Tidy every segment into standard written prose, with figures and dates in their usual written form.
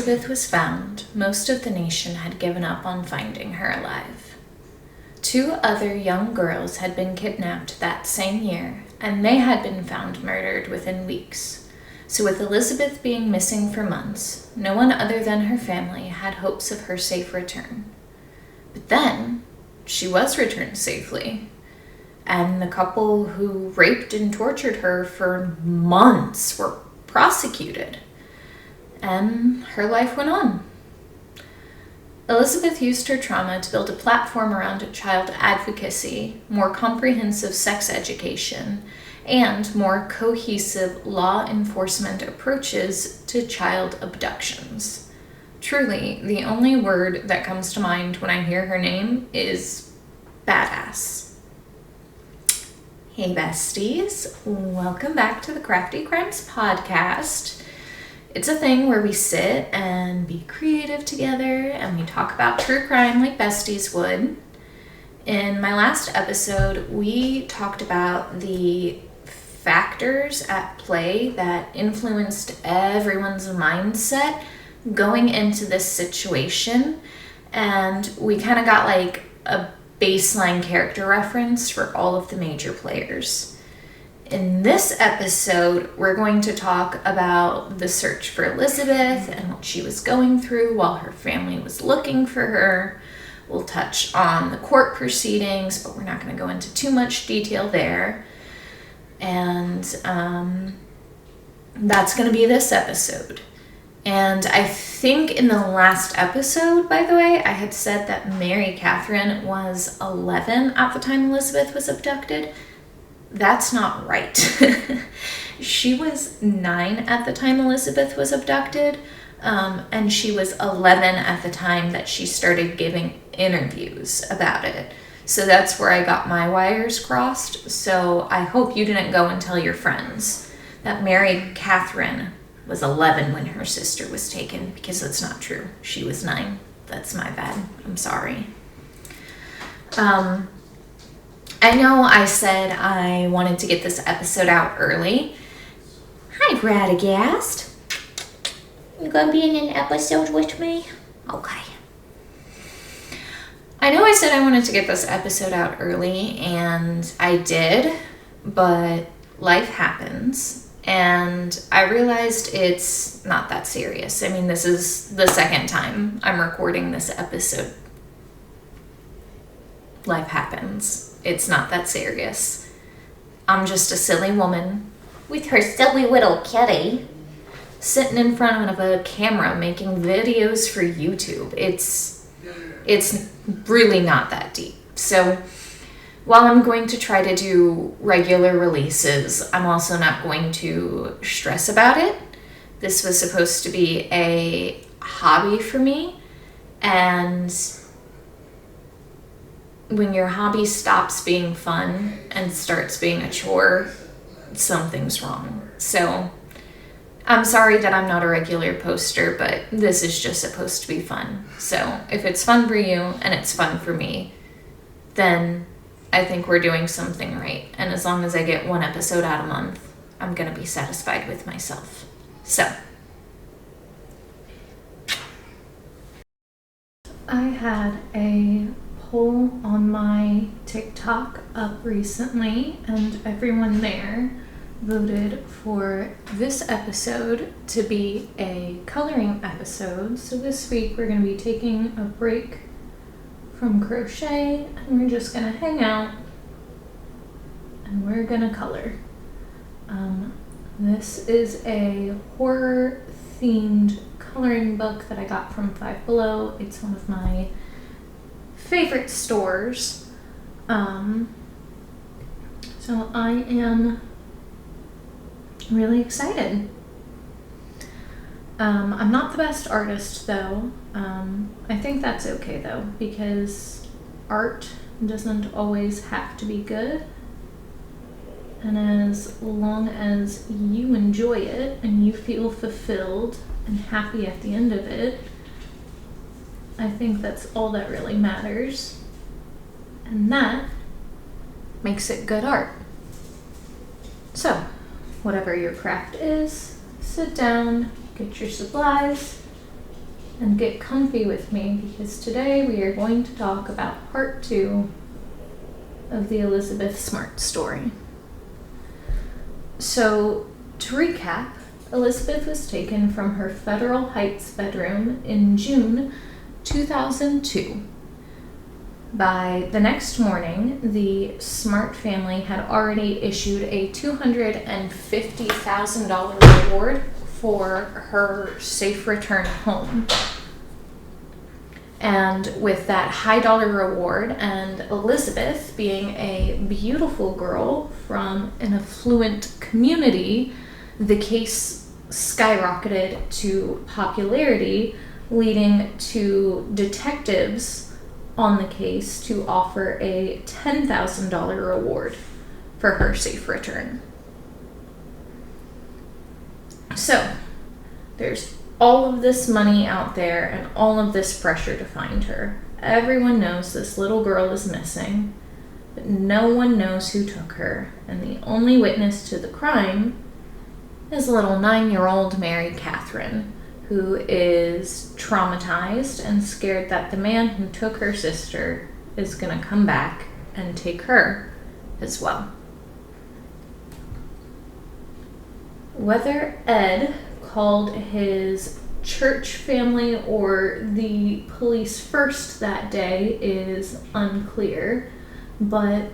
Elizabeth was found, most of the nation had given up on finding her alive. 2 other young girls had been kidnapped that same year, and they had been found murdered within weeks. So with Elizabeth being missing for months, no one other than her family had hopes of her safe return. But then, she was returned safely, and the couple who raped and tortured her for months were prosecuted, and her life went on. Elizabeth used her trauma to build a platform around child advocacy, more comprehensive sex education, and more cohesive law enforcement approaches to child abductions. Truly, the only word that comes to mind when I hear her name is badass. Hey besties, welcome back to the Crafty Crimes podcast. It's a thing where we sit and be creative together and we talk about true crime like besties would. In my last episode, we talked about the factors at play that influenced everyone's mindset going into this situation, and we kind of got like a baseline character reference for all of the major players. In this episode, we're going to talk about the search for Elizabeth and what she was going through while her family was looking for her. We'll touch on the court proceedings, but we're not going to go into too much detail there. And that's going to be this episode. And I think in the last episode, by the way, I had said that Mary Catherine was 11 at the time Elizabeth was abducted. That's not right. She was 9 at the time Elizabeth was abducted, and she was 11 at the time that she started giving interviews about it. So that's where I got my wires crossed. So I hope you didn't go and tell your friends that Mary Catherine was 11 when her sister was taken, because that's not true. She was 9. That's my bad. I'm sorry. I know I said I wanted to get this episode out early. Hi, Radagast. You gonna be in an episode with me? Okay. I know I said I wanted to get this episode out early, and I did, but life happens, and I realized it's not that serious. I mean, this is the second time I'm recording this episode. Life happens. It's not that serious. I'm just a silly woman with her silly little kitty sitting in front of a camera making videos for YouTube. It's really not that deep. So while I'm going to try to do regular releases, I'm also not going to stress about it. This was supposed to be a hobby for me, and when your hobby stops being fun and starts being a chore, something's wrong. So I'm sorry that I'm not a regular poster, but this is just supposed to be fun. So if it's fun for you and it's fun for me, then I think we're doing something right. And as long as I get 1 episode out a month, I'm going to be satisfied with myself. So I had a poll on my TikTok up recently, and everyone there voted for this episode to be a coloring episode. So this week we're going to be taking a break from crochet, and we're just going to hang out and we're going to color. This is a horror themed coloring book that I got from Five Below. It's one of my favorite stores. So I am really excited. I'm not the best artist though. I think that's okay though, because art doesn't always have to be good. And as long as you enjoy it and you feel fulfilled and happy at the end of it, I think that's all that really matters. And that makes it good art. So, whatever your craft is, sit down, get your supplies, and get comfy with me, because today we are going to talk about part 2 of the Elizabeth Smart story. So, to recap, Elizabeth was taken from her Federal Heights bedroom in June 2002. By the next morning, the Smart family had already issued a $250,000 reward for her safe return home. And with that high dollar reward, and Elizabeth being a beautiful girl from an affluent community, the case skyrocketed to popularity, leading to detectives on the case to offer a $10,000 reward for her safe return. So, there's all of this money out there and all of this pressure to find her. Everyone knows this little girl is missing, but no one knows who took her, and the only witness to the crime is little 9-year-old Mary Catherine, who is traumatized and scared that the man who took her sister is going to come back and take her as well. Whether Ed called his church family or the police first that day is unclear, but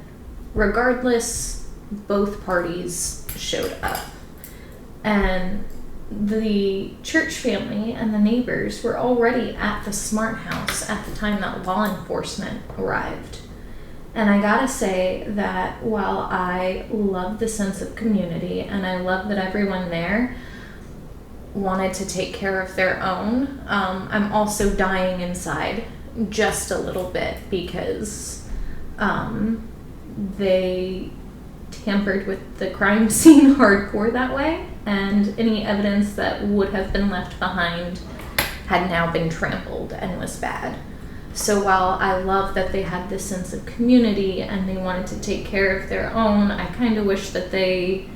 regardless, both parties showed up. And the church family and the neighbors were already at the Smart house at the time that law enforcement arrived. And I gotta say that while I love the sense of community and I love that everyone there wanted to take care of their own, I'm also dying inside just a little bit because they tampered with the crime scene hardcore that way, and any evidence that would have been left behind had now been trampled and was bad. So while I love that they had this sense of community and they wanted to take care of their own, I kind of wish that they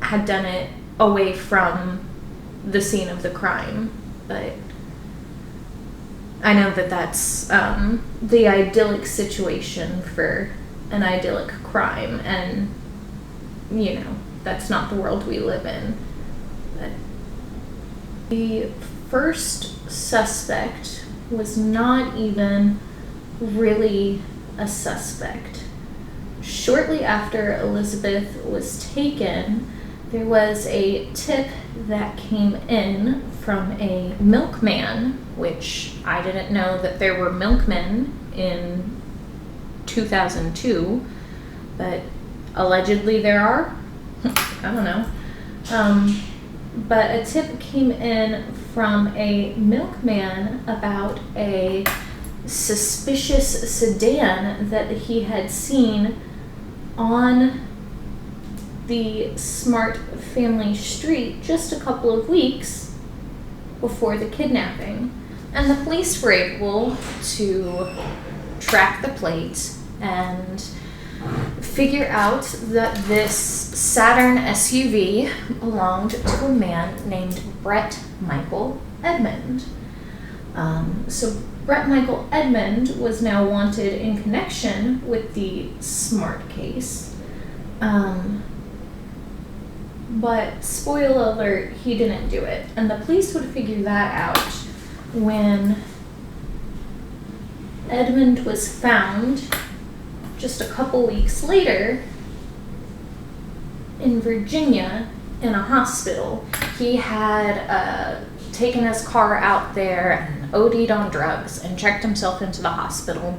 had done it away from the scene of the crime. But I know that that's the idyllic situation for an idyllic crime, and you know, that's not the world we live in. But the first suspect was not even really a suspect. Shortly after Elizabeth was taken, there was a tip that came in from a milkman, which I didn't know that there were milkmen in 2002, but allegedly there are. I don't know. But a tip came in from a milkman about a suspicious sedan that he had seen on the Smart family street just a couple of weeks before the kidnapping. And the police were able to track the plate and figure out that this Saturn SUV belonged to a man named Brett Michael Edmond. So Brett Michael Edmond was now wanted in connection with the Smart case. But spoiler alert, he didn't do it. And the police would figure that out when Edmond was found just a couple weeks later in Virginia in a hospital. He had taken his car out there and OD'd on drugs and checked himself into the hospital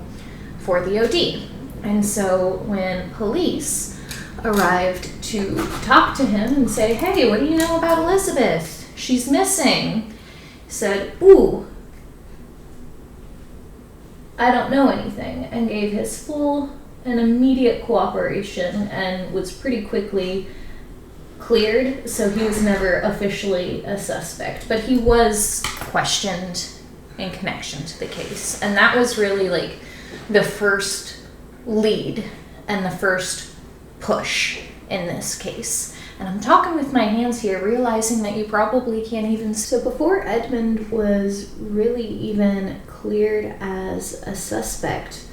for the OD. And so when police arrived to talk to him and say, "Hey, what do you know about Elizabeth? She's missing," he said, "Ooh, I don't know anything," and gave his full and immediate cooperation and was pretty quickly cleared, so he was never officially a suspect. But he was questioned in connection to the case, and that was really like the first lead and the first push in this case. And I'm talking with my hands here, realizing that you probably can't even. So before Edmund was really even cleared as a suspect,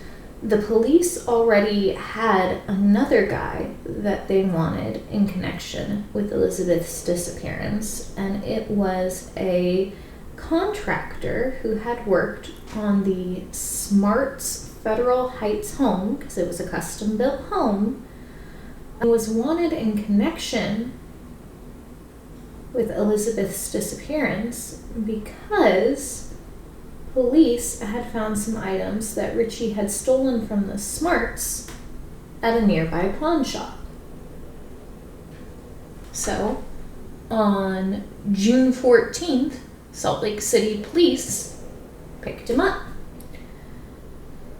the police already had another guy that they wanted in connection with Elizabeth's disappearance, and it was a contractor who had worked on the Smarts Federal Heights home, because it was a custom-built home, and was wanted in connection with Elizabeth's disappearance because police had found some items that Richie had stolen from the Smarts at a nearby pawn shop. So, on June 14th, Salt Lake City police picked him up.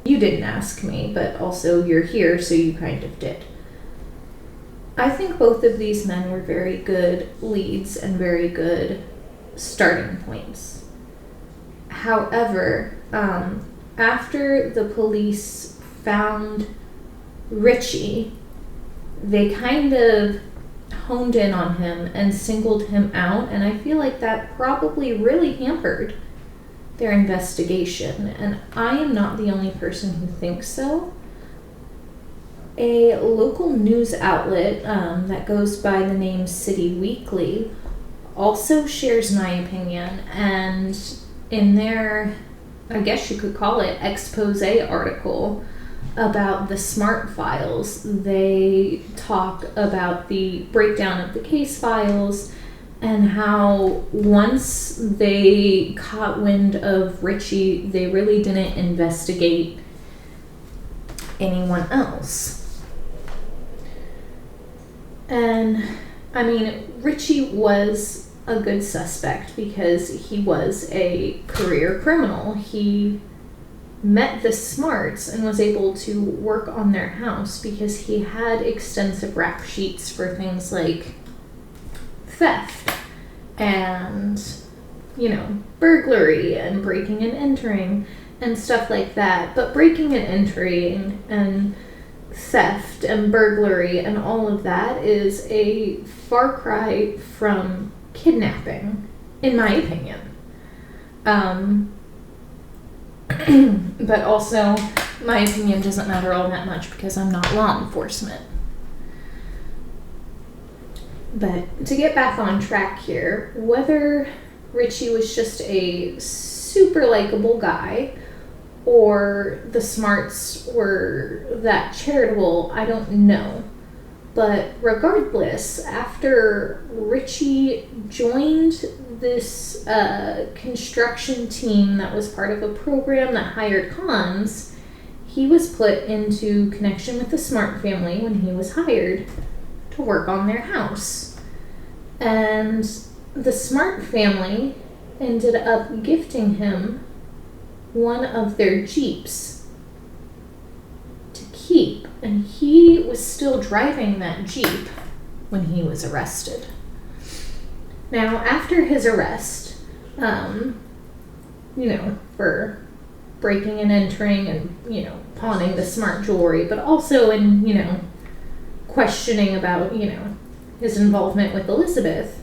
You didn't ask me, but also you're here, so you kind of did. I think both of these men were very good leads and very good starting points. However, after the police found Richie, they kind of honed in on him and singled him out, and I feel like that probably really hampered their investigation, and I am not the only person who thinks so. A local news outlet that goes by the name City Weekly also shares my opinion, and in their, I guess you could call it, expose article about the Smart files, they talk about the breakdown of the case files and how once they caught wind of Richie, they really didn't investigate anyone else. And, I mean, Richie was a good suspect because he was a career criminal. He met the Smarts and was able to work on their house because he had extensive rap sheets for things like theft and, burglary and breaking and entering and stuff like that. But breaking and entering and theft and burglary and all of that is a far cry from kidnapping, in my opinion. But also, my opinion doesn't matter all that much because I'm not law enforcement. But to get back on track here, whether Richie was just a super likable guy or the Smarts were that charitable, I don't know. But regardless, after Richie joined this construction team that was part of a program that hired cons, he was put into connection with the Smart family when he was hired to work on their house. And the Smart family ended up gifting him one of their Jeeps to keep, and he was still driving that Jeep when he was arrested. Now, after his arrest, for breaking and entering and, pawning the Smart jewelry, but also in, questioning about, his involvement with Elizabeth,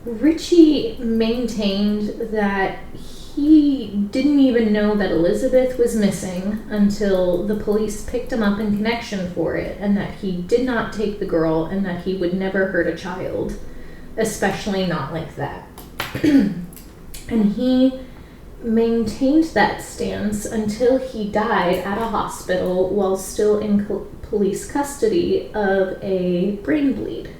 Richie maintained that he didn't even know that Elizabeth was missing until the police picked him up in connection for it, and that he did not take the girl, and that he would never hurt a child, especially not like that. And he maintained that stance until he died at a hospital while still in police custody of a brain bleed.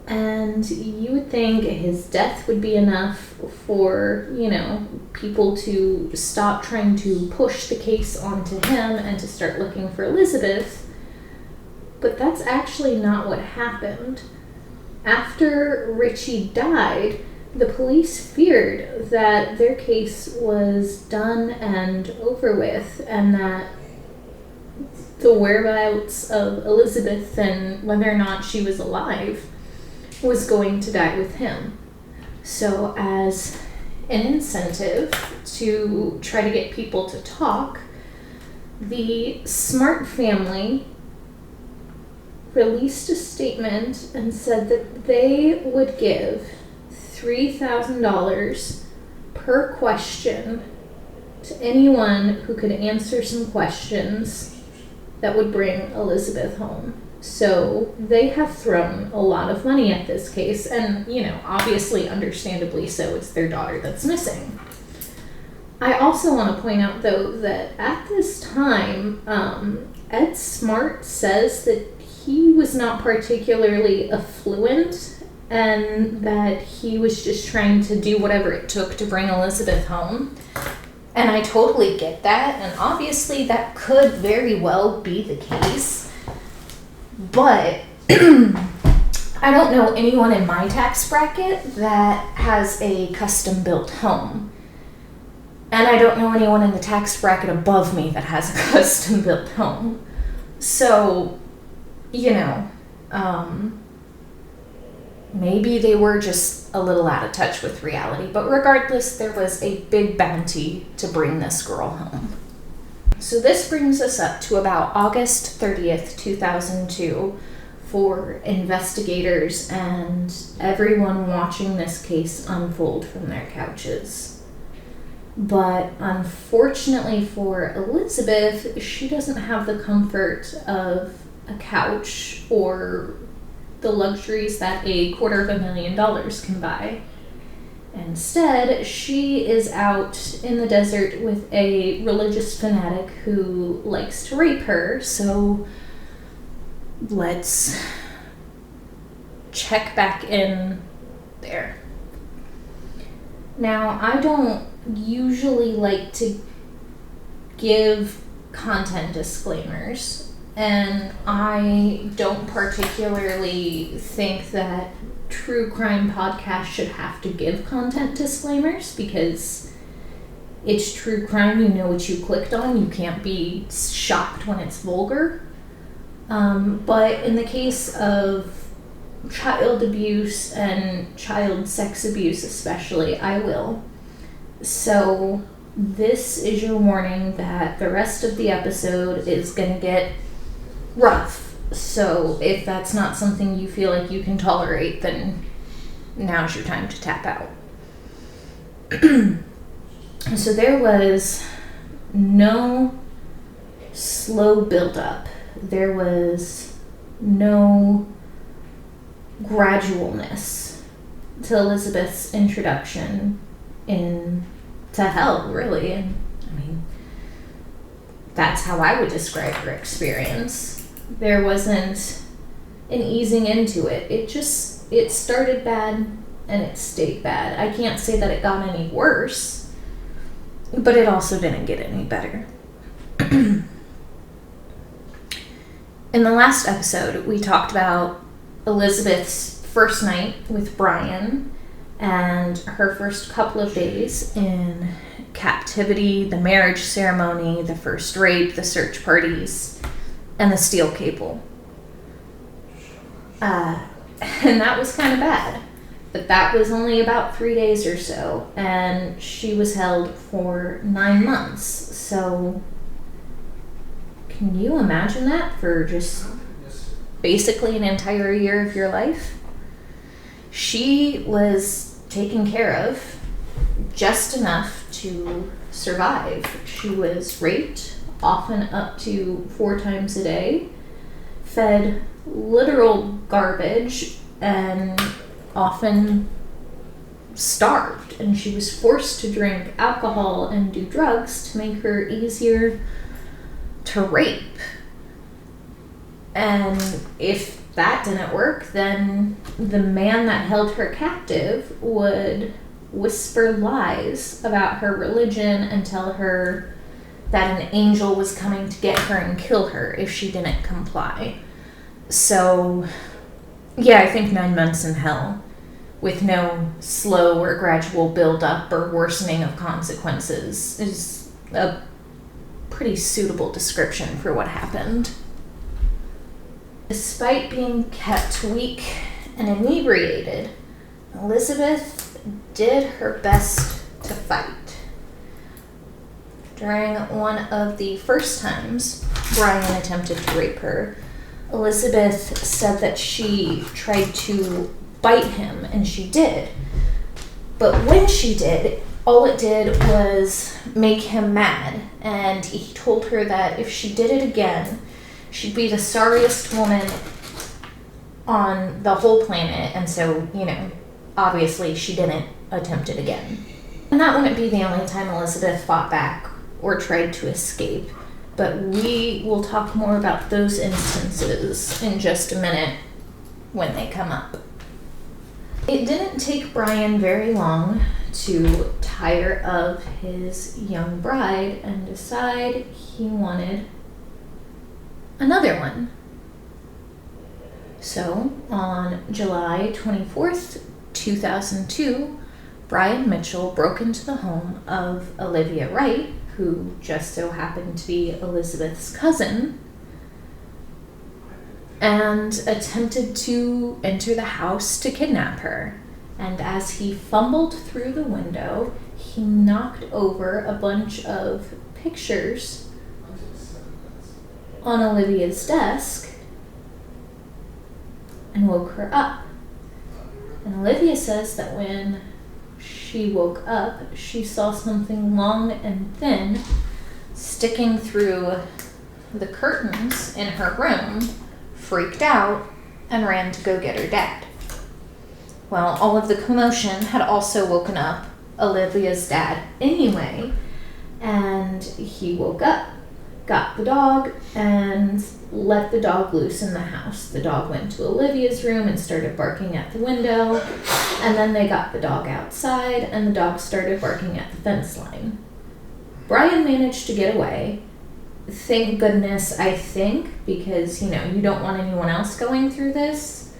And you would think his death would be enough for, people to stop trying to push the case onto him and to start looking for Elizabeth. But that's actually not what happened. After Richie died, the police feared that their case was done and over with, and that the whereabouts of Elizabeth and whether or not she was alive was going to die with him. So as an incentive to try to get people to talk, the Smart family released a statement and said that they would give $3,000 per question to anyone who could answer some questions that would bring Elizabeth home. So they have thrown a lot of money at this case, and, obviously, understandably so, it's their daughter that's missing. I also want to point out, though, that at this time, Ed Smart says that he was not particularly affluent and that he was just trying to do whatever it took to bring Elizabeth home. And I totally get that, and obviously that could very well be the case. But I don't know anyone in my tax bracket that has a custom-built home. And I don't know anyone in the tax bracket above me that has a custom-built home. So, maybe they were just a little out of touch with reality. But regardless, there was a big bounty to bring this girl home. So this brings us up to about August 30th, 2002, for investigators and everyone watching this case unfold from their couches. But unfortunately for Elizabeth, she doesn't have the comfort of a couch or the luxuries that $250,000 can buy. Instead, she is out in the desert with a religious fanatic who likes to rape her, so let's check back in there. Now, I don't usually like to give content disclaimers, and I don't particularly think that true crime podcasts should have to give content disclaimers because it's true crime. You know what you clicked on. You can't be shocked when it's vulgar. But in the case of child abuse and child sex abuse especially, I will. So this is your warning that the rest of the episode is going to get rough. So if that's not something you feel like you can tolerate, then now's your time to tap out. So there was no slow buildup. There was no gradualness to Elizabeth's introduction into hell, really. And I mean, that's how I would describe her experience. There wasn't an easing into it. It started bad and it stayed bad. I can't say that it got any worse, but it also didn't get any better. In the last episode, we talked about Elizabeth's first night with Brian and her first couple of days in captivity, the marriage ceremony, the first rape, the search parties, and the steel cable. And that was kind of bad. But that was only about 3 days or so, and she was held for 9 months. So can you imagine that for just basically an entire year of your life? She was taken care of just enough to survive. She was raped, often up to 4 times a day, fed literal garbage, and often starved. And she was forced to drink alcohol and do drugs to make her easier to rape. And if that didn't work, then the man that held her captive would whisper lies about her religion and tell her that an angel was coming to get her and kill her if she didn't comply. So, yeah, I think 9 months in hell with no slow or gradual build-up or worsening of consequences is a pretty suitable description for what happened. Despite being kept weak and inebriated, Elizabeth did her best to fight. During one of the first times Brian attempted to rape her, Elizabeth said that she tried to bite him, and she did. But when she did, all it did was make him mad, and he told her that if she did it again, she'd be the sorriest woman on the whole planet, and so, obviously she didn't attempt it again. And that wouldn't be the only time Elizabeth fought back or tried to escape, but we will talk more about those instances in just a minute when they come up. It didn't take Brian very long to tire of his young bride and decide he wanted another one. So, on July 24th, 2002, Brian Mitchell broke into the home of Olivia Wright, who just so happened to be Elizabeth's cousin, and attempted to enter the house to kidnap her. And as he fumbled through the window, he knocked over a bunch of pictures on Olivia's desk and woke her up. And Olivia says that when she woke up, she saw something long and thin sticking through the curtains in her room, freaked out, and ran to go get her dad. Well, all of the commotion had also woken up Olivia's dad anyway, and he woke up, got the dog, and let the dog loose in the house. The dog went to Olivia's room and started barking at the window, and then they got the dog outside, and the dog started barking at the fence line. Brian managed to get away. Thank goodness, I think, because, you don't want anyone else going through this.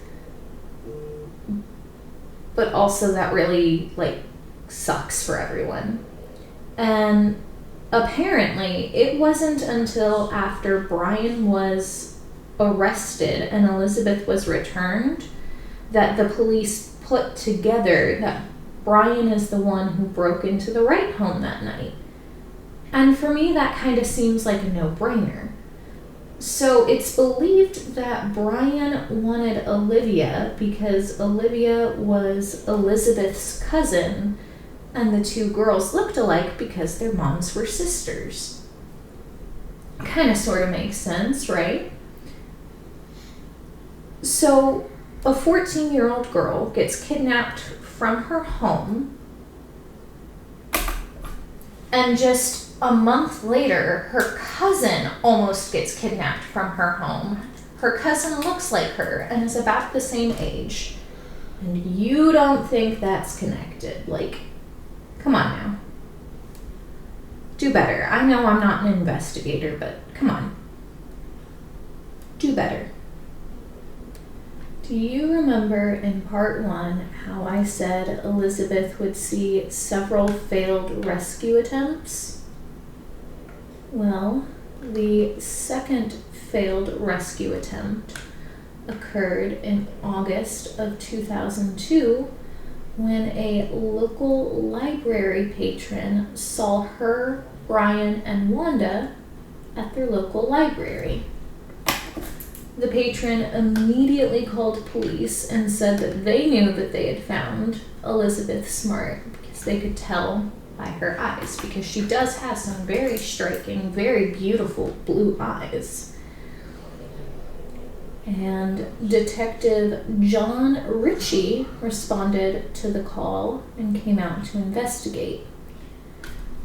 But also that really, sucks for everyone. And apparently, it wasn't until after Brian was arrested and Elizabeth was returned that the police put together that Brian is the one who broke into the Wright home that night. And for me, that kind of seems like a no-brainer. So it's believed that Brian wanted Olivia because Olivia was Elizabeth's cousin, and the two girls looked alike because their moms were sisters. Kind of sort of makes sense, right? So a 14-year-old girl gets kidnapped from her home, and just a month later, her cousin almost gets kidnapped from her home. Her cousin looks like her and is about the same age. And you don't think that's connected. Come on now. Do better. I know I'm not an investigator, but come on. Do better. Do you remember in part 1 how I said Elizabeth would see several failed rescue attempts? Well, the second failed rescue attempt occurred in August of 2002 when a local library patron saw her, Brian, and Wanda at their local library. The patron immediately called police and said that they knew that they had found Elizabeth Smart because they could tell by her eyes, because she does have some very striking, very beautiful blue eyes. And Detective John Ritchie responded to the call and came out to investigate.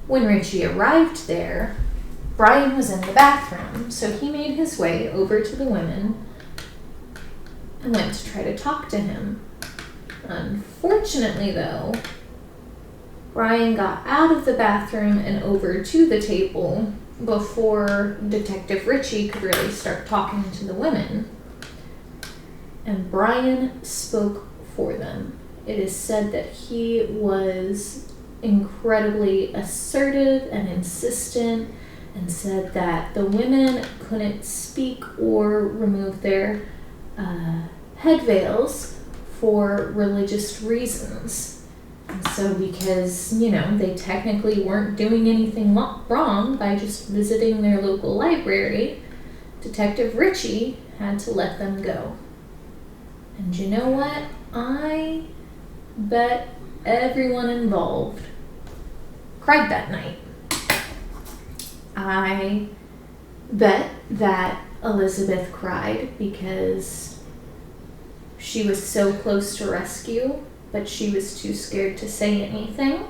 When Ritchie arrived there, Brian was in the bathroom, so he made his way over to the women and went to try to talk to him. Unfortunately, though, Brian got out of the bathroom and over to the table before Detective Ritchie could really start talking to the women. And Brian spoke for them. It is said that he was incredibly assertive and insistent and said that the women couldn't speak or remove their head veils for religious reasons. And so because, they technically weren't doing anything wrong by just visiting their local library, Detective Richie had to let them go. And you know what? I bet everyone involved cried that night. I bet that Elizabeth cried because she was so close to rescue, but she was too scared to say anything.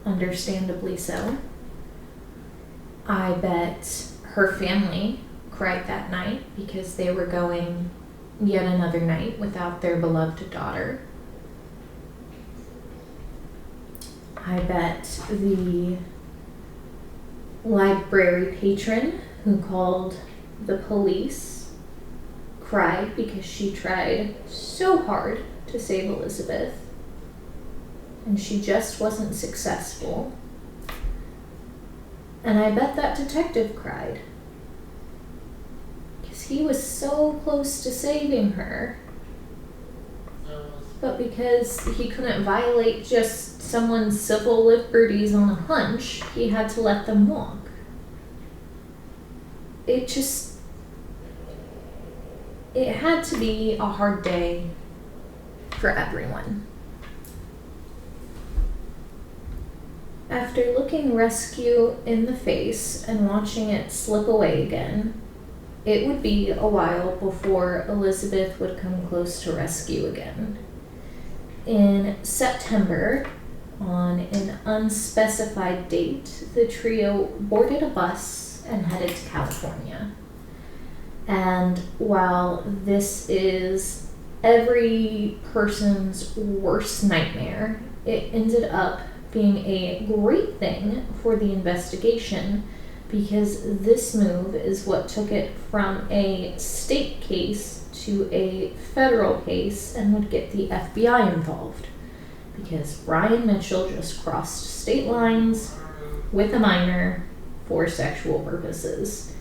Understandably so. I bet her family cried that night because they were going yet another night without their beloved daughter. I bet the library patron who called the police cried because she tried so hard to save Elizabeth and she just wasn't successful. And I bet that detective cried because he was so close to saving her, but because he couldn't violate just someone's civil liberties on a hunch, he had to let them walk. It had to be a hard day for everyone. After looking rescue in the face and watching it slip away again, it would be a while before Elizabeth would come close to rescue again. In September, on an unspecified date, the trio boarded a bus and headed to California. And while this is every person's worst nightmare, it ended up being a great thing for the investigation because this move is what took it from a state case to a federal case and would get the FBI involved because Brian Mitchell just crossed state lines with a minor for sexual purposes.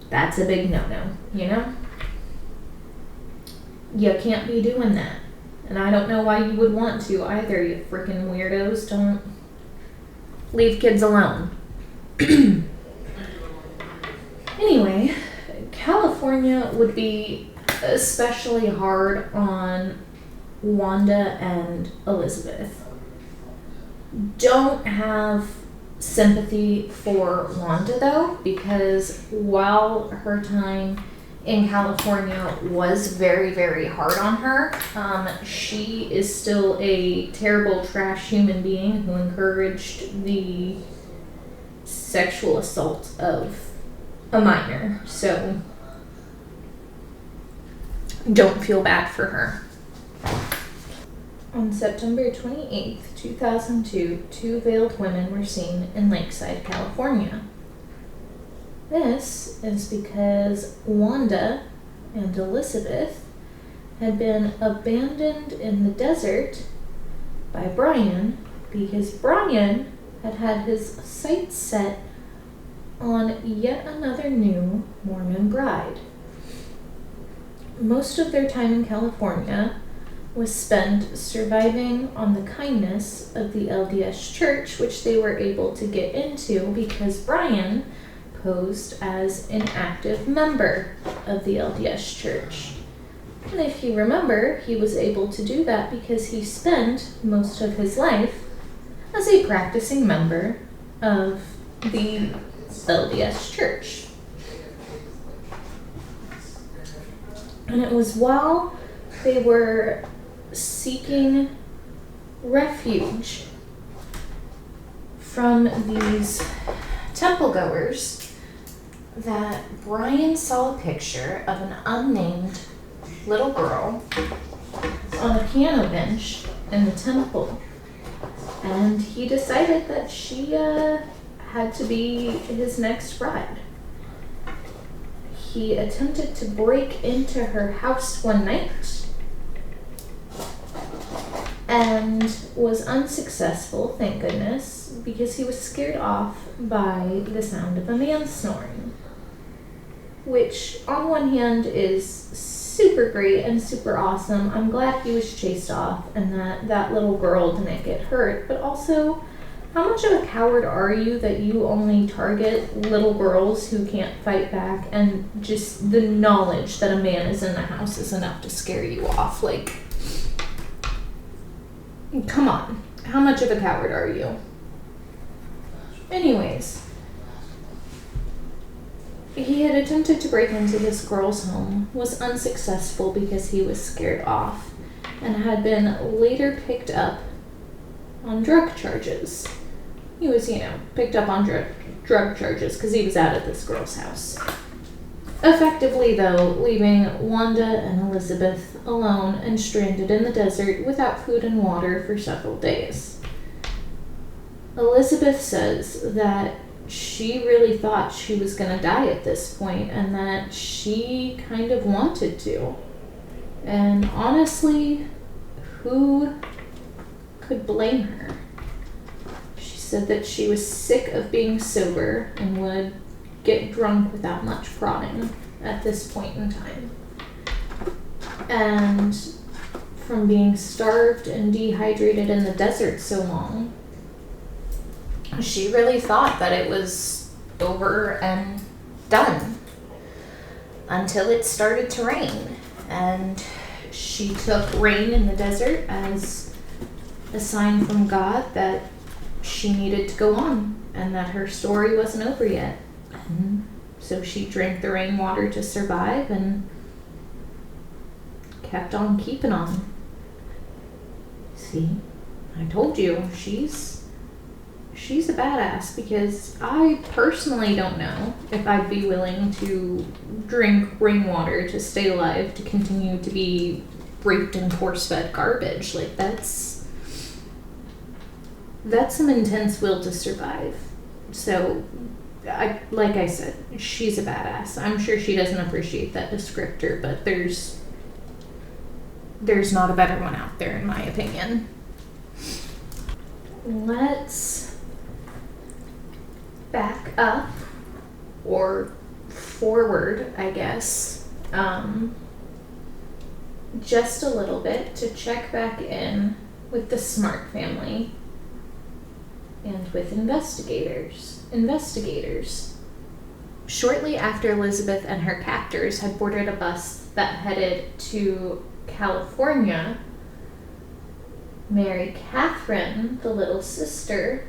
That's a big no-no, you know? You can't be doing that. And I don't know why you would want to either, you freaking weirdos. Don't leave kids alone. Anyway, California would be especially hard on Wanda and Elizabeth. Don't have sympathy for Wanda though, because while her time in California was very, very hard on her, she is still a terrible trash human being who encouraged the sexual assault of a minor. So don't feel bad for her. On September 28th, 2002, two veiled women were seen in Lakeside, California. This is because Wanda and Elizabeth had been abandoned in the desert by Brian because Brian had had his sights set on yet another new Mormon bride. Most of their time in California was spent surviving on the kindness of the LDS Church, which they were able to get into because Brian posed as an active member of the LDS Church. And if you remember, he was able to do that because he spent most of his life as a practicing member of the LDS Church. And it was while they were seeking refuge from these temple goers that Brian saw a picture of an unnamed little girl on a piano bench in the temple. And he decided that she had to be his next bride. He attempted to break into her house one night and was unsuccessful, thank goodness, because he was scared off by the sound of a man snoring. Which, on one hand, is super great and super awesome. I'm glad he was chased off and that little girl didn't get hurt, but also How much of a coward are you that you only target little girls who can't fight back, and just the knowledge that a man is in the house is enough to scare you off? Like, come on. How much of a coward are you? Anyways, he had attempted to break into this girl's home, was unsuccessful because he was scared off, and had been later picked up on drug charges. He was, picked up on drug charges because he was out at this girl's house. Effectively, though, leaving Wanda and Elizabeth alone and stranded in the desert without food and water for several days. Elizabeth says that she really thought she was going to die at this point, and that she kind of wanted to. And honestly, who could blame her? She said that she was sick of being sober and would get drunk without much prodding at this point in time. And from being starved and dehydrated in the desert so long, she really thought that it was over and done until it started to rain. And she took rain in the desert as a sign from God that she needed to go on and that her story wasn't over yet. And so she drank the rainwater to survive and kept on keeping on. See, I told you, she's a badass, because I personally don't know if I'd be willing to drink rainwater to stay alive, to continue to be raped and force-fed garbage. Like, that's some intense will to survive. So, like I said, she's a badass. I'm sure she doesn't appreciate that descriptor, but there's not a better one out there, in my opinion. Let's back up, or forward, I guess, just a little bit to check back in with the Smart family and with investigators. Shortly after Elizabeth and her captors had boarded a bus that headed to California, Mary Catherine, the little sister,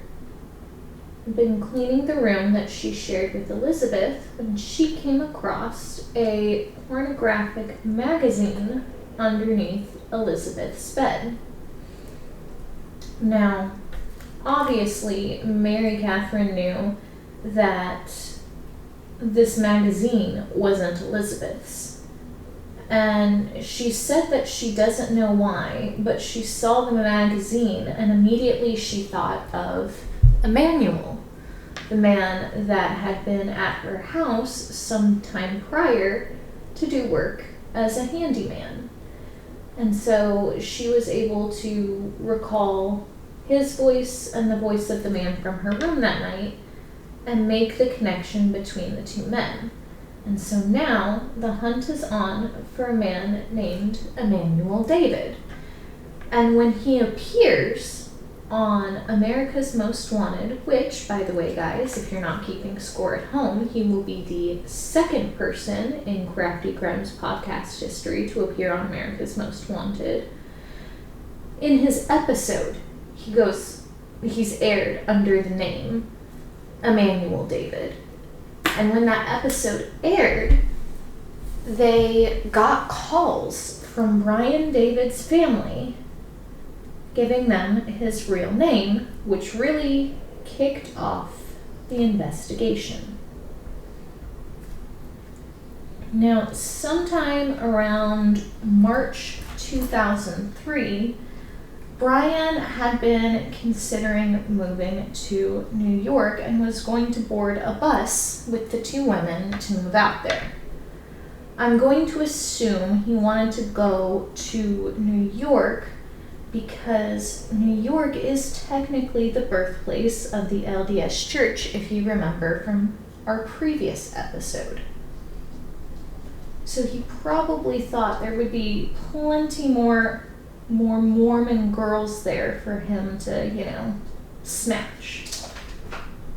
had been cleaning the room that she shared with Elizabeth when she came across a pornographic magazine underneath Elizabeth's bed. Now, obviously, Mary Catherine knew that this magazine wasn't Elizabeth's. And she said that she doesn't know why, but she saw the magazine and immediately she thought of Emmanuel, the man that had been at her house some time prior to do work as a handyman. And so she was able to recall his voice and the voice of the man from her room that night and make the connection between the two men. And so now the hunt is on for a man named Emmanuel David. And when he appears on America's Most Wanted, which, by the way, guys, if you're not keeping score at home, he will be the second person in Crafty Crimes podcast history to appear on America's Most Wanted. In his episode, he's aired under the name Emmanuel David. And when that episode aired, they got calls from Brian David's family giving them his real name, which really kicked off the investigation. Now, sometime around March 2003, Brian had been considering moving to New York and was going to board a bus with the two women to move out there. I'm going to assume he wanted to go to New York because New York is technically the birthplace of the LDS Church, if you remember from our previous episode. So he probably thought there would be plenty more Mormon girls there for him to, smash.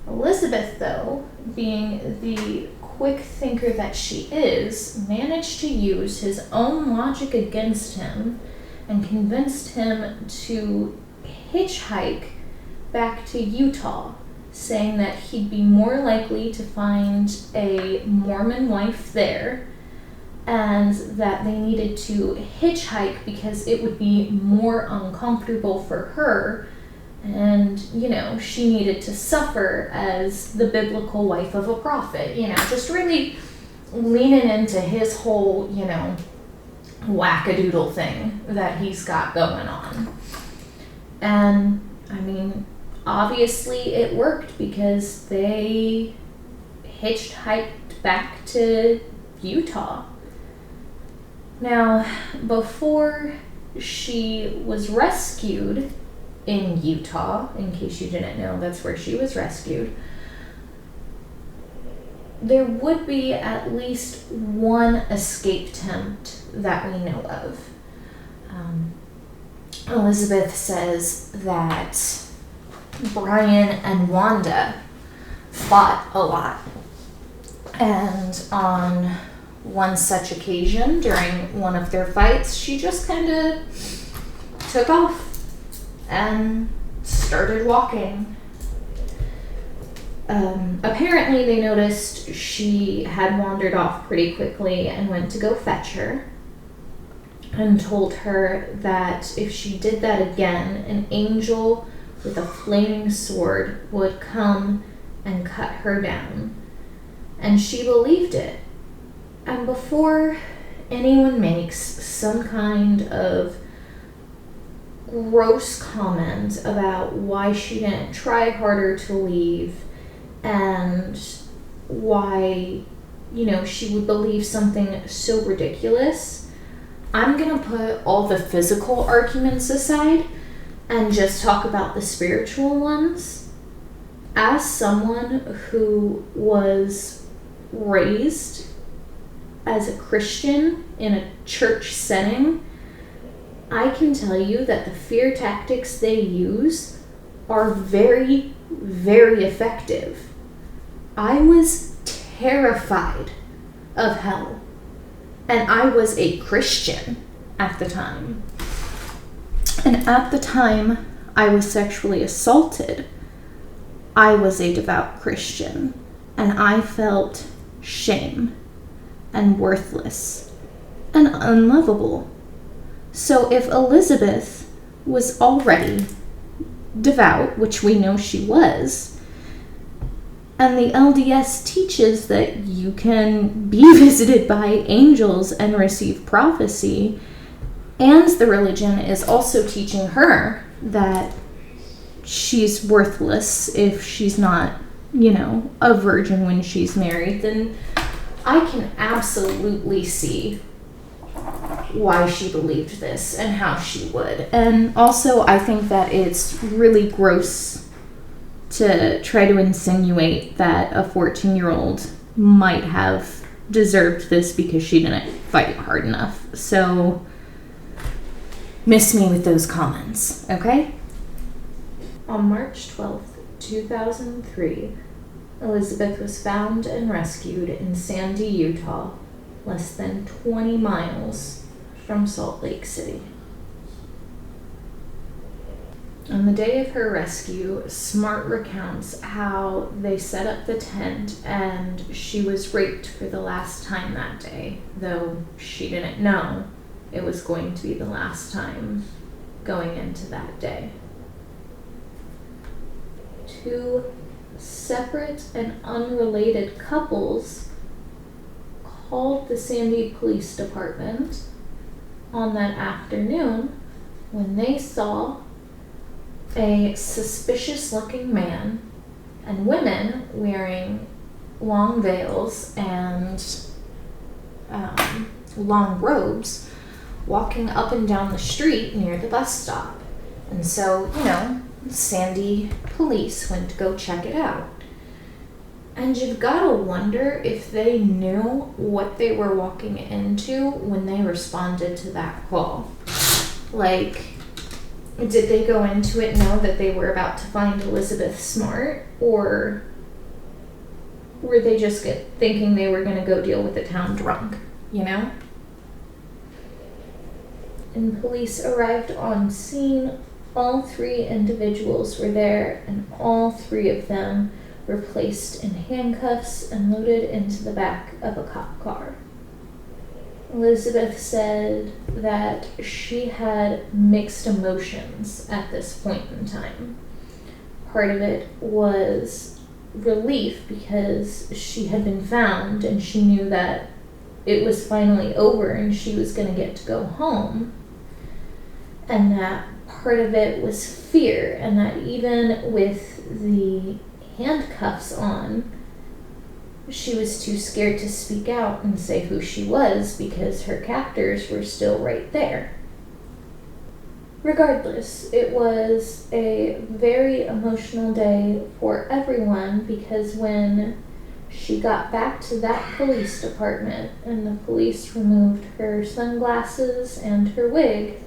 Elizabeth, though, being the quick thinker that she is, managed to use his own logic against him and convinced him to hitchhike back to Utah, saying that he'd be more likely to find a Mormon wife there and that they needed to hitchhike because it would be more uncomfortable for her, and, she needed to suffer as the biblical wife of a prophet, just really leaning into his whole, wackadoodle thing that he's got going on. And, obviously it worked because they hitchhiked back to Utah. Now, before she was rescued in Utah, in case you didn't know, that's where she was rescued, there would be at least one escape attempt that we know of. Elizabeth says that Brian and Wanda fought a lot, and on one such occasion, during one of their fights, she just kind of took off and started walking. Apparently they noticed she had wandered off pretty quickly and went to go fetch her and told her that if she did that again, an angel with a flaming sword would come and cut her down. And she believed it. And before anyone makes some kind of gross comment about why she didn't try harder to leave and why, she would believe something so ridiculous, I'm gonna put all the physical arguments aside and just talk about the spiritual ones. As someone who was raised as a Christian in a church setting, I can tell you that the fear tactics they use are very, very effective. I was terrified of hell, and I was a Christian at the time. And at the time I was sexually assaulted, I was a devout Christian, and I felt shame and worthless and unlovable. So if Elizabeth was already devout, which we know she was, and the LDS teaches that you can be visited by angels and receive prophecy, and the religion is also teaching her that she's worthless if she's not, a virgin when she's married, then I can absolutely see why she believed this and how she would. And also, I think that it's really gross to try to insinuate that a 14-year-old might have deserved this because she didn't fight hard enough. So, miss me with those comments, okay? On March 12th, 2003, Elizabeth was found and rescued in Sandy, Utah, less than 20 miles from Salt Lake City. On the day of her rescue, Smart recounts how they set up the tent and she was raped for the last time that day, though she didn't know it was going to be the last time going into that day. 2 separate and unrelated couples called the Sandy Police Department on that afternoon when they saw a suspicious-looking man and women wearing long veils and long robes walking up and down the street near the bus stop. And so, Sandy police went to go check it out. And you've got to wonder if they knew what they were walking into when they responded to that call. Like, Did they go into it know that they were about to find Elizabeth Smart, or were they just thinking they were going to go deal with the town drunk, you know? And police arrived on scene. All 3 individuals were there, and all 3 of them were placed in handcuffs and loaded into the back of a cop car. Elizabeth said that she had mixed emotions at this point in time. Part of it was relief because she had been found and she knew that it was finally over and she was going to get to go home. And that part of it was fear, and that even with the handcuffs on, she was too scared to speak out and say who she was because her captors were still right there. Regardless, it was a very emotional day for everyone because when she got back to that police department and the police removed her sunglasses and her wig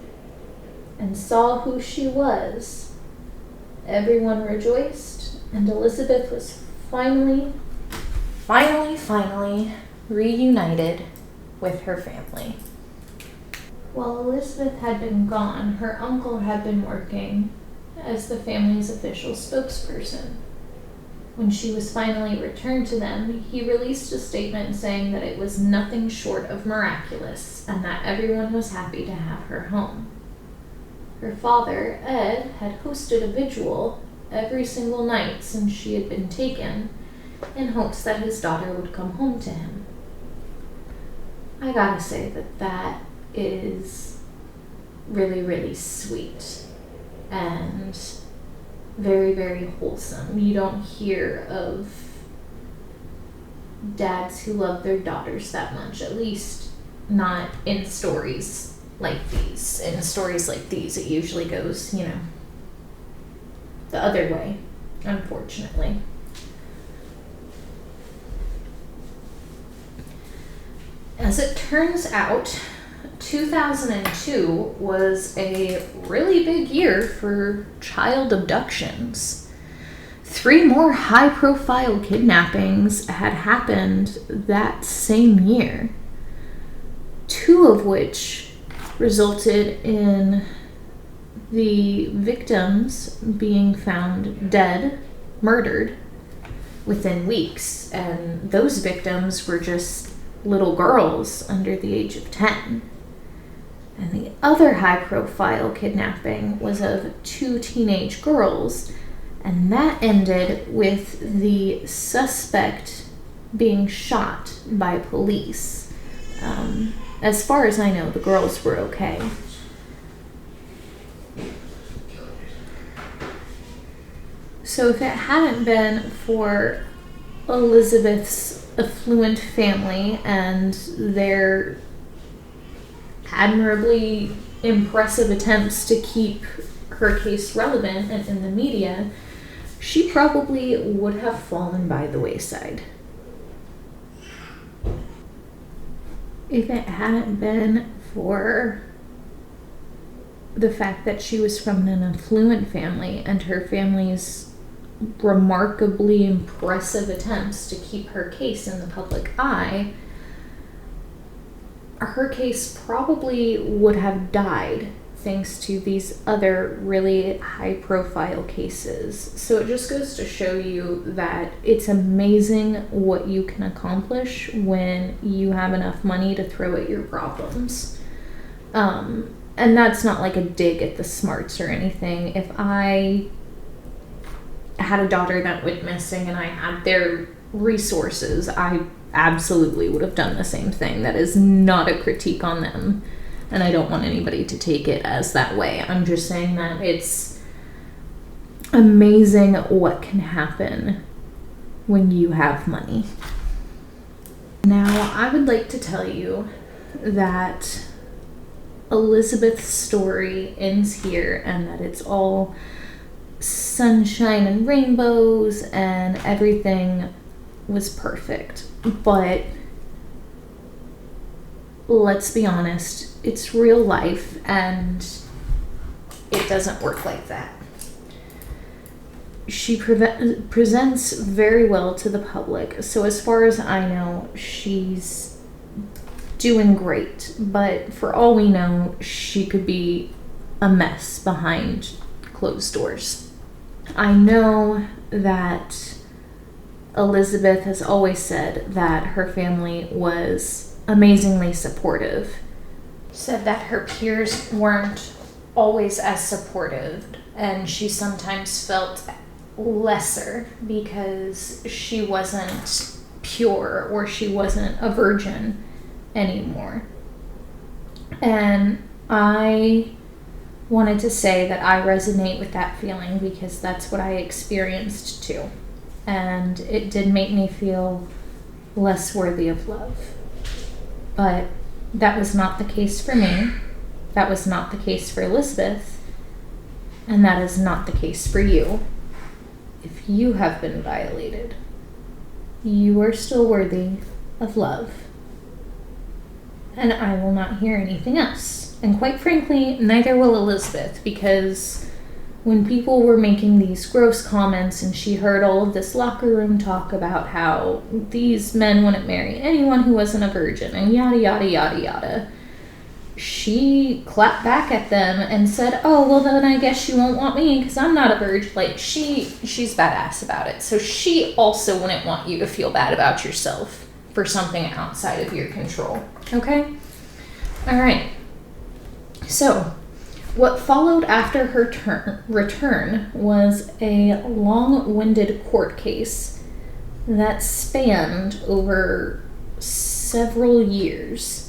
and saw who she was, everyone rejoiced, and Elizabeth was finally reunited with her family. While Elizabeth had been gone, her uncle had been working as the family's official spokesperson. When she was finally returned to them, he released a statement saying that it was nothing short of miraculous and that everyone was happy to have her home. Her father, Ed, had hosted a vigil every single night since she had been taken, in hopes that his daughter would come home to him. I gotta say that is really, really sweet and very, very wholesome. You don't hear of dads who love their daughters that much, at least not in stories like these. In stories like these, it usually goes, the other way, unfortunately. As it turns out, 2002 was a really big year for child abductions. 3 more high-profile kidnappings had happened that same year, 2 of which resulted in the victims being found dead, murdered, within weeks. And those victims were just little girls under the age of 10. And the other high-profile kidnapping was of 2 teenage girls, and that ended with the suspect being shot by police. As far as I know, the girls were okay. So if it hadn't been for Elizabeth's affluent family and their admirably impressive attempts to keep her case relevant and in the media, she probably would have fallen by the wayside. If it hadn't been for the fact that she was from an affluent family and her family's remarkably impressive attempts to keep her case in the public eye, her case probably would have died thanks to these other really high-profile cases. So it just goes to show you that it's amazing what you can accomplish when you have enough money to throw at your problems. And that's not like a dig at the smarts or anything. If I had a daughter that went missing and I had their resources, I absolutely would have done the same thing. That is not a critique on them, and I don't want anybody to take it as that way. I'm just saying that it's amazing what can happen when you have money. Now, I would like to tell you that Elizabeth's story ends here and that it's all sunshine and rainbows and everything was perfect. But let's be honest, it's real life, and it doesn't work like that. She presents very well to the public. So as far as I know, she's doing great. But for all we know, she could be a mess behind closed doors. I know that Elizabeth has always said that her family was amazingly supportive. Said that her peers weren't always as supportive, and she sometimes felt lesser because she wasn't pure or she wasn't a virgin anymore. And I wanted to say that I resonate with that feeling because that's what I experienced too. And it did make me feel less worthy of love. But that was not the case for me. That was not the case for Elizabeth. And that is not the case for you. If you have been violated, you are still worthy of love. And I will not hear anything else. And quite frankly, neither will Elizabeth, because when people were making these gross comments and she heard all of this locker room talk about how these men wouldn't marry anyone who wasn't a virgin and yada, yada, yada, yada, she clapped back at them and said, oh, well, then I guess you won't want me because I'm not a virgin. Like, she's badass about it. So she also wouldn't want you to feel bad about yourself for something outside of your control. Okay? All right. So what followed after her return was a long-winded court case that spanned over several years.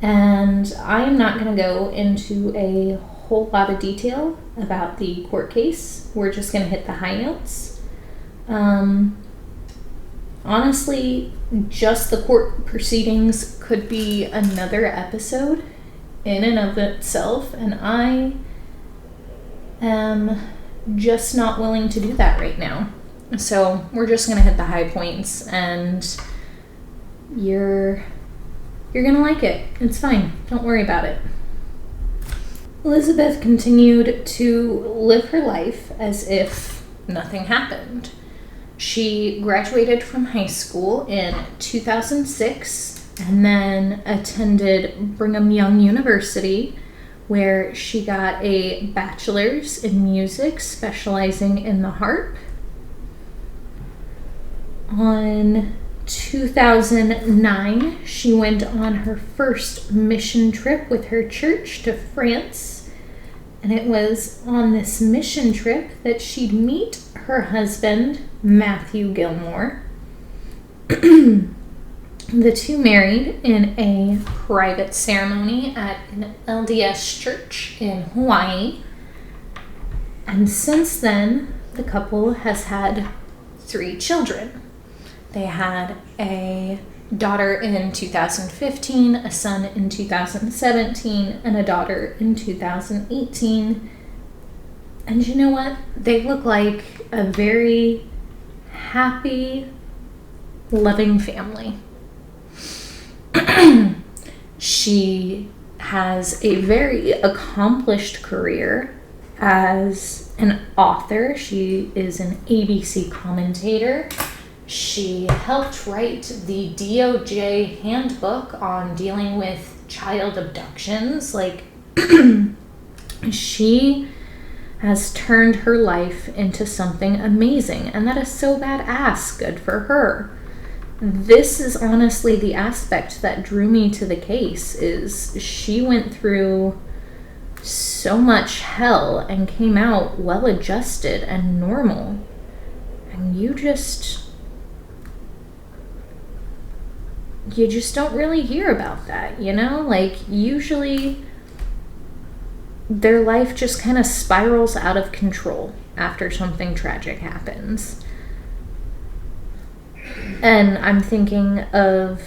And I am not going to go into a whole lot of detail about the court case. We're just going to hit the high notes. Honestly, just the court proceedings could be another episode in and of itself, and I am just not willing to do that right now. So we're just going to hit the high points, and you're going to like it. It's fine. Don't worry about it. Elizabeth continued to live her life as if nothing happened. She graduated from high school in 2006 and then attended Brigham Young University, where she got a bachelor's in music, specializing in the harp. On 2009, she went on her first mission trip with her church to France, and it was on this mission trip that she'd meet her husband, Matthew Gilmore. The two married in a private ceremony at an LDS church in Hawaii, and since then, the couple has had 3 children. They had a daughter in 2015, a son in 2017, and a daughter in 2018. And you know what? They look like a very happy, loving family. She has a very accomplished career as an author. She is an ABC commentator. She helped write the DOJ handbook on dealing with child abductions. Like, she has turned her life into something amazing, and that is so badass. Good for her. This is honestly the aspect that drew me to the case, is she went through so much hell and came out well-adjusted and normal. And you just don't really hear about that, you know? Like, usually their life just kind of spirals out of control after something tragic happens. And I'm thinking of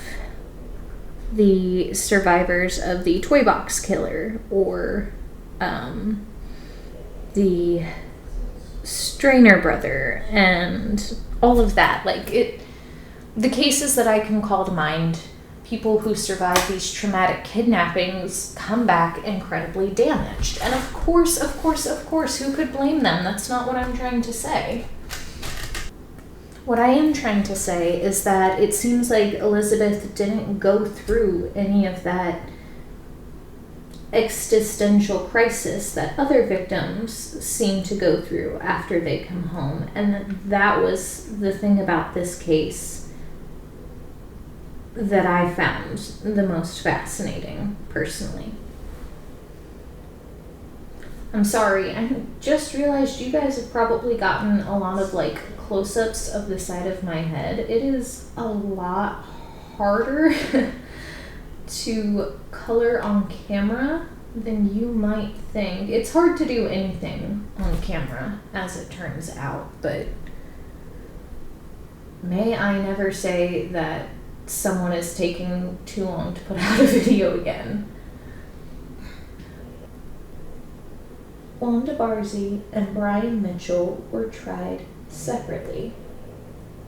the survivors of the Toy Box Killer, or the Strainer brother, and all of that. Like, the cases that I can call to mind people who survive these traumatic kidnappings come back incredibly damaged. And of course, who could blame them? That's not what I'm trying to say. What I am trying to say is that it seems like Elizabeth didn't go through any of that existential crisis that other victims seem to go through after they come home. And that was the thing about this case that I found the most fascinating, personally. I'm sorry, I just realized you guys have probably gotten a lot of close-ups of the side of my head. It is a lot harder to color on camera than you might think. It's hard to do anything on camera, as it turns out, but may I never say that someone is taking too long to put out a video again. Wanda Barzee and Brian Mitchell were tried separately.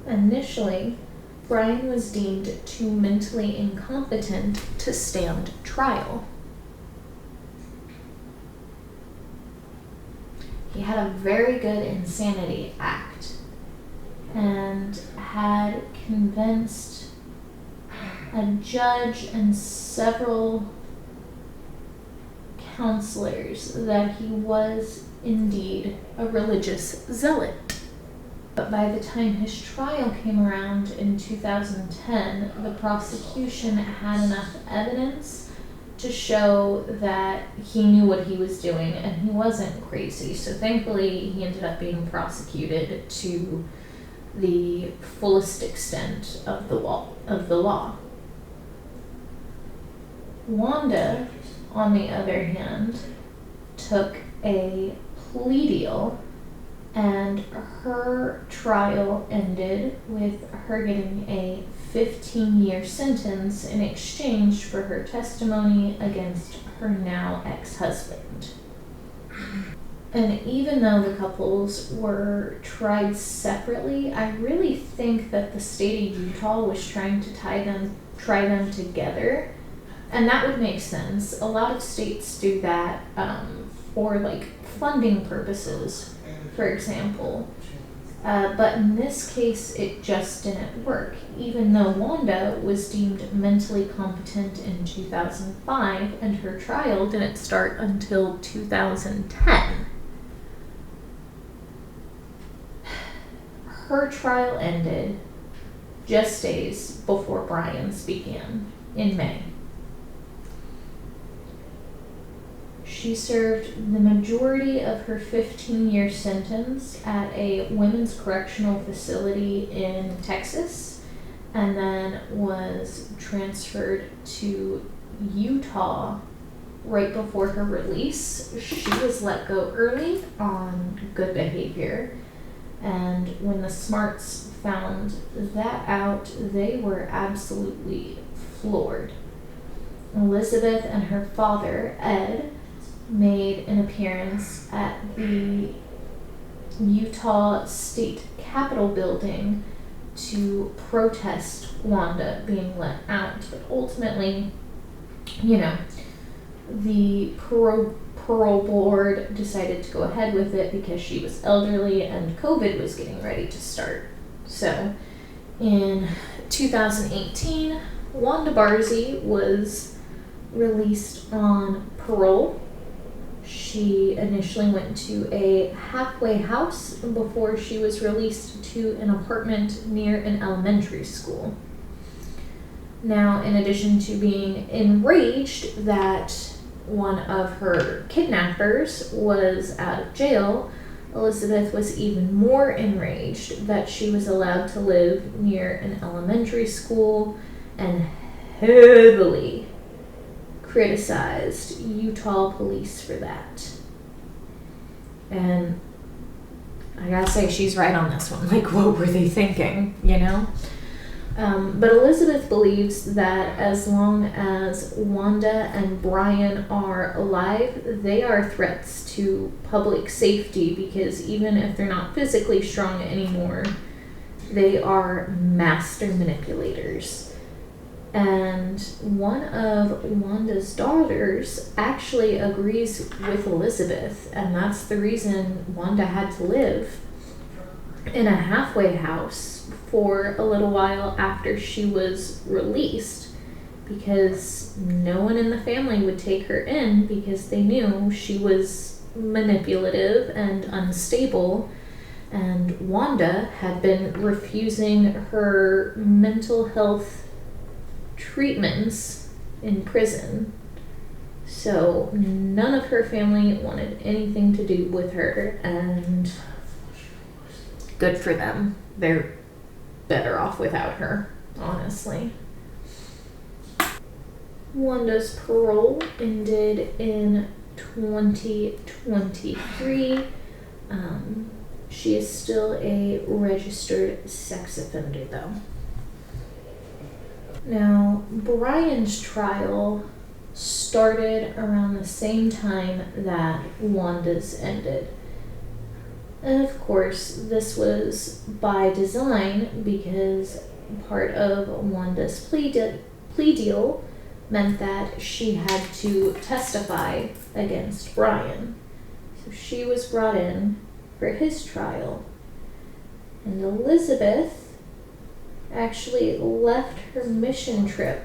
Initially, Brian was deemed too mentally incompetent to stand trial. He had a very good insanity act and had convinced a judge and several counselors that he was indeed a religious zealot. But by the time his trial came around in 2010, the prosecution had enough evidence to show that he knew what he was doing and he wasn't crazy. So thankfully, he ended up being prosecuted to the fullest extent of the law. Wanda, on the other hand, took a plea deal, and her trial ended with her getting a 15-year sentence in exchange for her testimony against her now ex-husband. And even though the couples were tried separately, I really think that the state of Utah was trying to try them together. And that would make sense. A lot of states do that for funding purposes, for example. But in this case, it just didn't work. Even though Wanda was deemed mentally competent in 2005 and her trial didn't start until 2010. Her trial ended just days before Brian's began in May. She served the majority of her 15-year sentence at a women's correctional facility in Texas, and then was transferred to Utah right before her release. She was let go early on good behavior, and when the Smarts found that out, they were absolutely floored. Elizabeth and her father, Ed, made an appearance at the Utah State Capitol building to protest Wanda being let out. But ultimately, the parole board decided to go ahead with it because she was elderly and COVID was getting ready to start. So in 2018, Wanda Barzee was released on parole. She initially went to a halfway house before she was released to an apartment near an elementary school. Now, in addition to being enraged that one of her kidnappers was out of jail, Elizabeth was even more enraged that she was allowed to live near an elementary school and heavily criticized Utah police for that. And I gotta say, she's right on this one. What were they thinking, But Elizabeth believes that as long as Wanda and Brian are alive, they are threats to public safety, because even if they're not physically strong anymore, they are master manipulators. And one of Wanda's daughters actually agrees with Elizabeth, and that's the reason Wanda had to live in a halfway house for a little while after she was released, because no one in the family would take her in because they knew she was manipulative and unstable, and Wanda had been refusing her mental health treatments in prison. So none of her family wanted anything to do with her, and good for them. They're better off without her, honestly. Wanda's parole ended in 2023. She is still a registered sex offender, though. Now, Brian's trial started around the same time that Wanda's ended. And of course, this was by design, because part of Wanda's plea deal meant that she had to testify against Brian. So she was brought in for his trial. And Elizabeth actually left her mission trip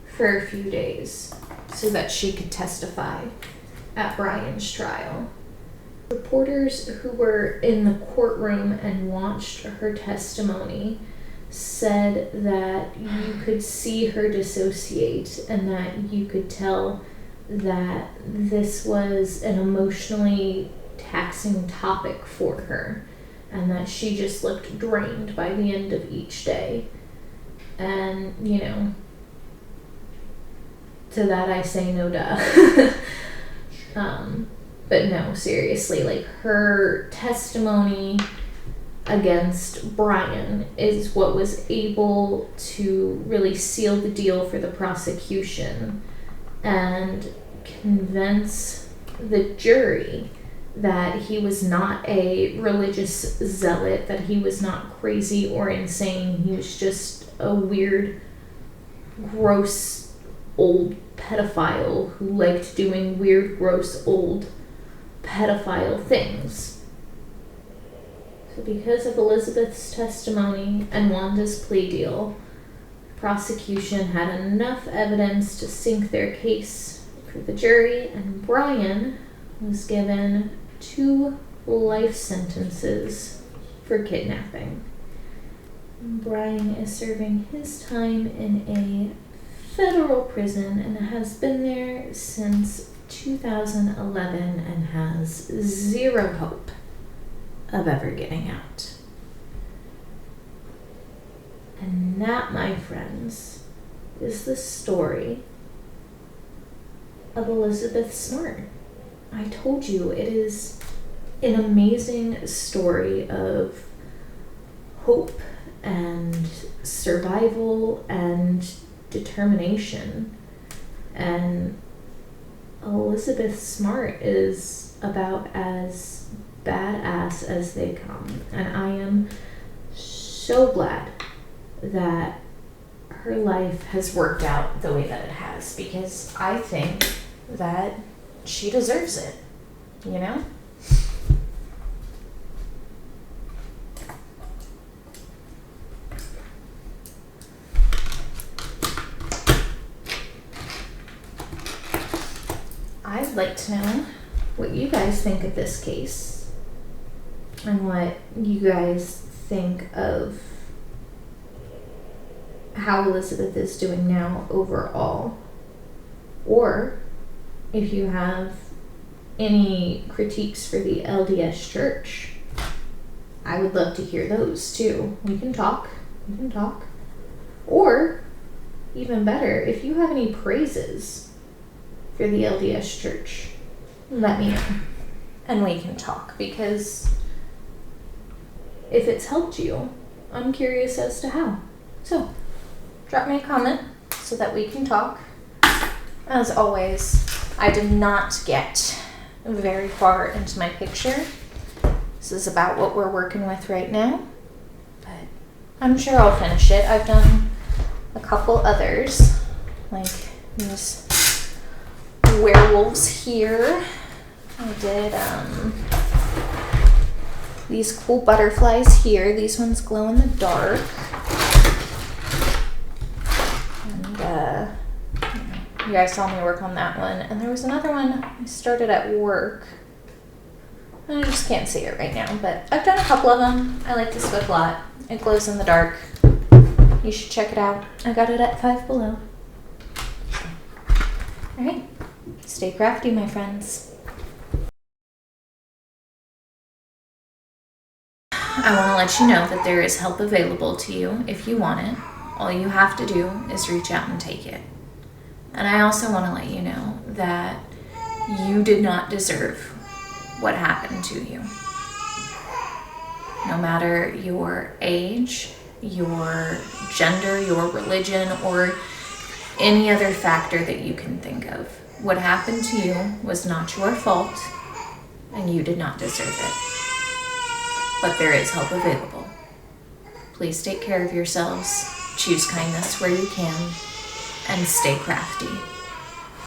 for a few days so that she could testify at Brian's trial. Reporters who were in the courtroom and watched her testimony said that you could see her dissociate, and that you could tell that this was an emotionally taxing topic for her, and that she just looked drained by the end of each day. And, you know, to that I say no duh. But no, seriously, like, her testimony against Brian is what was able to really seal the deal for the prosecution and convince the jury that he was not a religious zealot, that he was not crazy or insane. He was just a weird, gross, old pedophile who liked doing weird, gross, old pedophile things. So because of Elizabeth's testimony and Wanda's plea deal, the prosecution had enough evidence to sink their case for the jury, and Brian was given 2 life sentences for kidnapping. Brian is serving his time in a federal prison and has been there since 2011 and has zero hope of ever getting out. And that, my friends, is the story of Elizabeth Smart. I told you, it is an amazing story of hope and survival and determination. And Elizabeth Smart is about as badass as they come. And I am so glad that her life has worked out the way that it has, because I think that she deserves it, you know? I'd like to know what you guys think of this case and what you guys think of how Elizabeth is doing now overall. Or if you have any critiques for the LDS Church, I would love to hear those too. We can talk. Or, even better, if you have any praises for the LDS Church, let me know. And we can talk, because if it's helped you, I'm curious as to how. So, drop me a comment so that we can talk. As always, I did not get very far into my picture. This is about what we're working with right now, but I'm sure I'll finish it. I've done a couple others, like these werewolves here. I did these cool butterflies here. These ones glow in the dark. And you guys saw me work on that one. And there was another one I started at work. I just can't see it right now, but I've done a couple of them. I like this book a lot. It glows in the dark. You should check it out. I got it at Five Below. All right, stay crafty, my friends. I want to let you know that there is help available to you if you want it. All you have to do is reach out and take it. And I also want to let you know that you did not deserve what happened to you. No matter your age, your gender, your religion, or any other factor that you can think of. What happened to you was not your fault, and you did not deserve it. But there is help available. Please take care of yourselves, choose kindness where you can, and stay crafty.